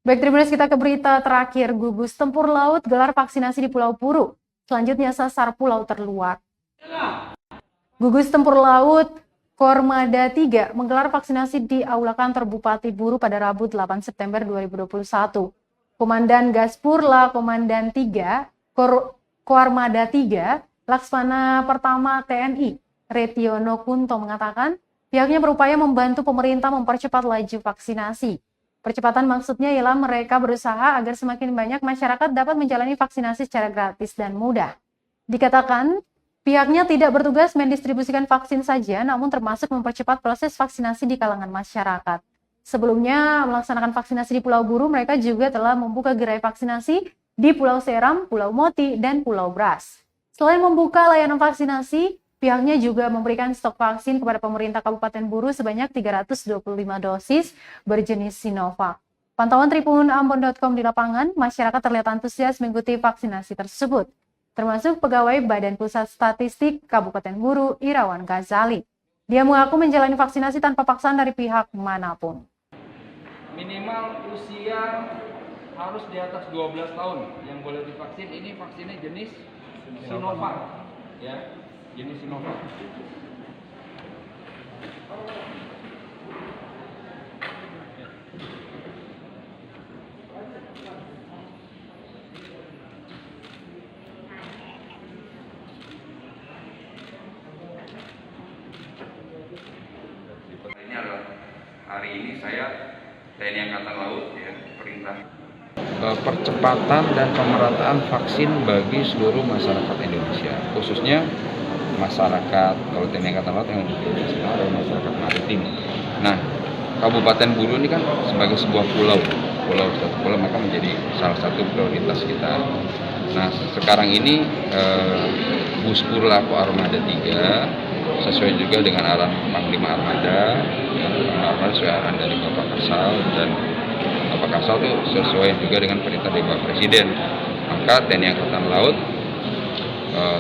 Baik, Tribuners, kita ke berita terakhir. Gugus tempur laut gelar vaksinasi di Pulau Puru. Selanjutnya sasar pulau terluar. Gugus tempur laut Kormada 3 menggelar vaksinasi di Aula Kantor Bupati Buru pada Rabu 8 September 2021. Komandan Gaspurla Komandan 3 Kormada 3 Laksmana Pertama TNI Retiono Kunto mengatakan pihaknya berupaya membantu pemerintah mempercepat laju vaksinasi. Percepatan maksudnya ialah mereka berusaha agar semakin banyak masyarakat dapat menjalani vaksinasi secara gratis dan mudah. Dikatakan, pihaknya tidak bertugas mendistribusikan vaksin saja, namun termasuk mempercepat proses vaksinasi di kalangan masyarakat. Sebelumnya, melaksanakan vaksinasi di Pulau Buru, mereka juga telah membuka gerai vaksinasi di Pulau Seram, Pulau Moti, dan Pulau Bras. Selain membuka layanan vaksinasi, pihaknya juga memberikan stok vaksin kepada pemerintah Kabupaten Buru sebanyak 325 dosis berjenis Sinovac. Pantauan Tribun Ambon.com di lapangan, masyarakat terlihat antusias mengikuti vaksinasi tersebut, termasuk pegawai Badan Pusat Statistik Kabupaten Buru, Irawan Ghazali. Dia mengaku menjalani vaksinasi tanpa paksaan dari pihak manapun. Minimal usia harus di atas 12 tahun yang boleh divaksin. Ini vaksinnya jenis Sinovac, ya. Jenis Sinovac. Ini adalah hari ini saya TNI Angkatan Laut, ya, perintah percepatan dan pemerataan vaksin bagi seluruh masyarakat Indonesia, khususnya masyarakat kalau TNI Angkatan Laut yang internasional adalah masyarakat maritim. Nah, Kabupaten Buru ini kan sebagai sebuah pulau maka menjadi salah satu prioritas kita. Nah, sekarang ini Buspurla Armada 3 sesuai juga dengan arahan Panglima Armada, sesuai arahan dari Bapak Kasal, dan Bapak Kasal itu sesuai juga dengan perintah dari Bapak Presiden. Maka TNI Angkatan Laut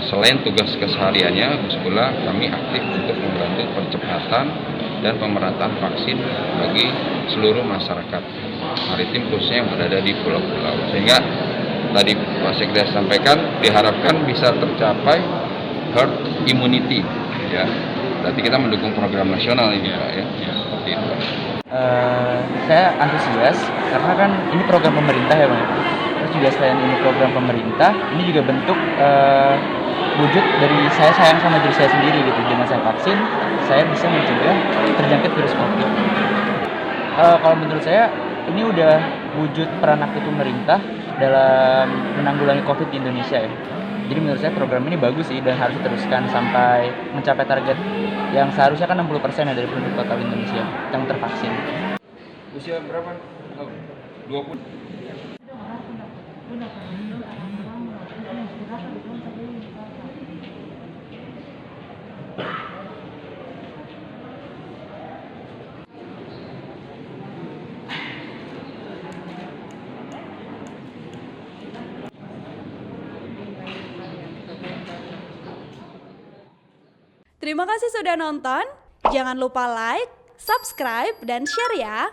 selain tugas kesehariannya, Buspurla kami aktif untuk membantu percepatan dan pemerataan vaksin bagi seluruh masyarakat maritim khususnya yang berada di pulau-pulau. Sehingga tadi Pak Sekda sampaikan diharapkan bisa tercapai herd immunity, ya. Berarti kita mendukung program nasional ini, Pak, ya. Seperti itu. Saya antusias karena kan ini program pemerintah, ya, Bang. Terus juga selain ini program pemerintah, ini juga bentuk wujud dari saya sayang sama diri saya sendiri gitu. Dengan saya vaksin, saya bisa mencegah terjangkit virus COVID. Kalau menurut saya ini udah wujud peran aktif pemerintah dalam menanggulangi COVID di Indonesia, ya. Jadi menurut saya program ini bagus sih dan harus diteruskan sampai mencapai target yang seharusnya kan 60% ya dari penduduk total Indonesia yang tervaksin. Usia berapa? 20. Terima kasih sudah nonton. Jangan lupa like, subscribe, dan share ya.